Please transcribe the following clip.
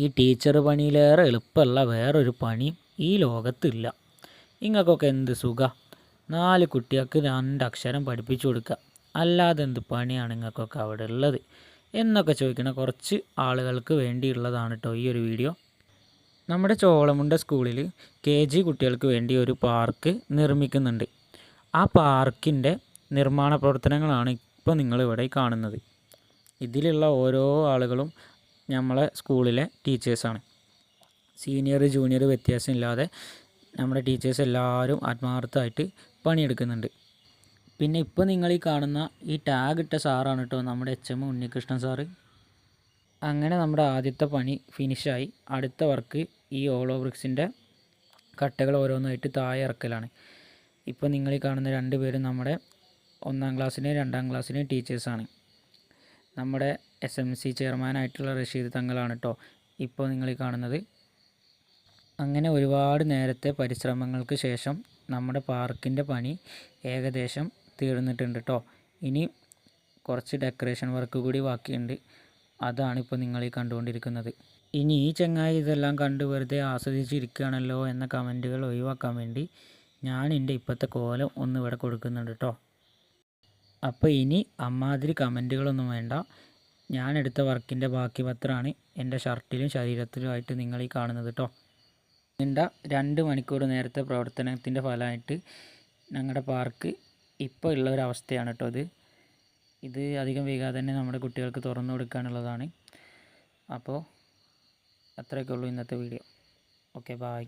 ഈ ടീച്ചർ പണിയിലേറെ എളുപ്പമുള്ള വേറൊരു പണിയും ഈ ലോകത്തില്ല. നിങ്ങൾക്കൊക്കെ എന്ത് സുഖം, 4 കുട്ടികൾക്ക് 2 അക്ഷരം പഠിപ്പിച്ചു കൊടുക്കുക, അല്ലാതെ എന്ത് പണിയാണ് നിങ്ങൾക്കൊക്കെ അവിടെ ഉള്ളത് എന്നൊക്കെ ചോദിക്കുന്ന കുറച്ച് ആളുകൾക്ക് വേണ്ടിയുള്ളതാണ് കേട്ടോ ഈ ഒരു വീഡിയോ. നമ്മുടെ ചോളമുണ്ട സ്കൂളിൽ KG കുട്ടികൾക്ക് വേണ്ടി ഒരു പാർക്ക് നിർമ്മിക്കുന്നുണ്ട്. ആ പാർക്കിൻ്റെ നിർമ്മാണ പ്രവർത്തനങ്ങളാണ് ഇപ്പോൾ നിങ്ങളിവിടെ കാണുന്നത്. ഇതിലുള്ള ഓരോ ആളുകളും നമ്മളെ സ്കൂളിലെ ടീച്ചേഴ്സാണ്. സീനിയർ ജൂനിയർ വ്യത്യാസമില്ലാതെ നമ്മുടെ ടീച്ചേഴ്സ് എല്ലാവരും ആത്മാർത്ഥമായിട്ട് പണിയെടുക്കുന്നുണ്ട്. പിന്നെ ഇപ്പോൾ നിങ്ങൾ ഈ കാണുന്ന ഈ ടാഗ് ഇട്ട സാറാണ് കേട്ടോ നമ്മുടെ HM ഉണ്ണികൃഷ്ണൻ സാറ്. അങ്ങനെ നമ്മുടെ ആദ്യത്തെ പണി ഫിനിഷായി. അടുത്ത വർക്ക് ഈ ഓളോ ബ്രിക്സിൻ്റെ കട്ടകൾ ഓരോന്നായിട്ട് താഴെ ഇറക്കലാണ്. ഇപ്പോൾ നിങ്ങൾ ഈ കാണുന്ന 2 പേരും നമ്മുടെ 1ാം ക്ലാസ്സിൻ്റെയും 2ാം ക്ലാസ്സിൻ്റെയും ടീച്ചേഴ്സാണ്. നമ്മുടെ SMC ചെയർമാനായിട്ടുള്ള റഷീദ് തങ്ങളാണ് കേട്ടോ ഇപ്പോൾ നിങ്ങൾ ഈ കാണുന്നത്. അങ്ങനെ ഒരുപാട് നേരത്തെ പരിശ്രമങ്ങൾക്ക് ശേഷം നമ്മുടെ പാർക്കിൻ്റെ പണി ഏകദേശം തീർന്നിട്ടുണ്ട് കേട്ടോ. ഇനി കുറച്ച് ഡെക്കറേഷൻ വർക്ക് കൂടി ബാക്കിയുണ്ട്. അതാണ് ഇപ്പോൾ നിങ്ങൾ ഈ കണ്ടുകൊണ്ടിരിക്കുന്നത്. ഇനി ഈ ചങ്ങായി ഇതെല്ലാം കണ്ട് വെറുതെ ആസ്വദിച്ചിരിക്കുകയാണല്ലോ എന്ന കമൻറ്റുകൾ ഒഴിവാക്കാൻ വേണ്ടി ഞാൻ എൻ്റെ ഇപ്പോഴത്തെ കോലം ഒന്ന് ഇവിടെ കൊടുക്കുന്നുണ്ട് കേട്ടോ. അപ്പോൾ ഇനി അമ്മാതിരി കമൻറ്റുകളൊന്നും വേണ്ട. ഞാൻ എടുത്ത വർക്കിൻ്റെ ബാക്കി പത്രമാണ് എൻ്റെ ഷർട്ടിലും ശരീരത്തിലുമായിട്ട് നിങ്ങൾ ഈ കാണുന്നത് കേട്ടോ. നീണ്ട 2 മണിക്കൂർ നേരത്തെ പ്രവർത്തനത്തിൻ്റെ ഫലമായിട്ട് ഞങ്ങളുടെ പാർക്ക് ഇപ്പോൾ ഉള്ള ഒരവസ്ഥയാണ് കേട്ടോ ഇത് അധികം വൈകാതെ തന്നെ നമ്മുടെ കുട്ടികൾക്ക് തുറന്നു കൊടുക്കാനുള്ളതാണ്. അപ്പോൾ അത്രയൊക്കെ ഉള്ളൂ ഇന്നത്തെ വീഡിയോ. Okay, bye.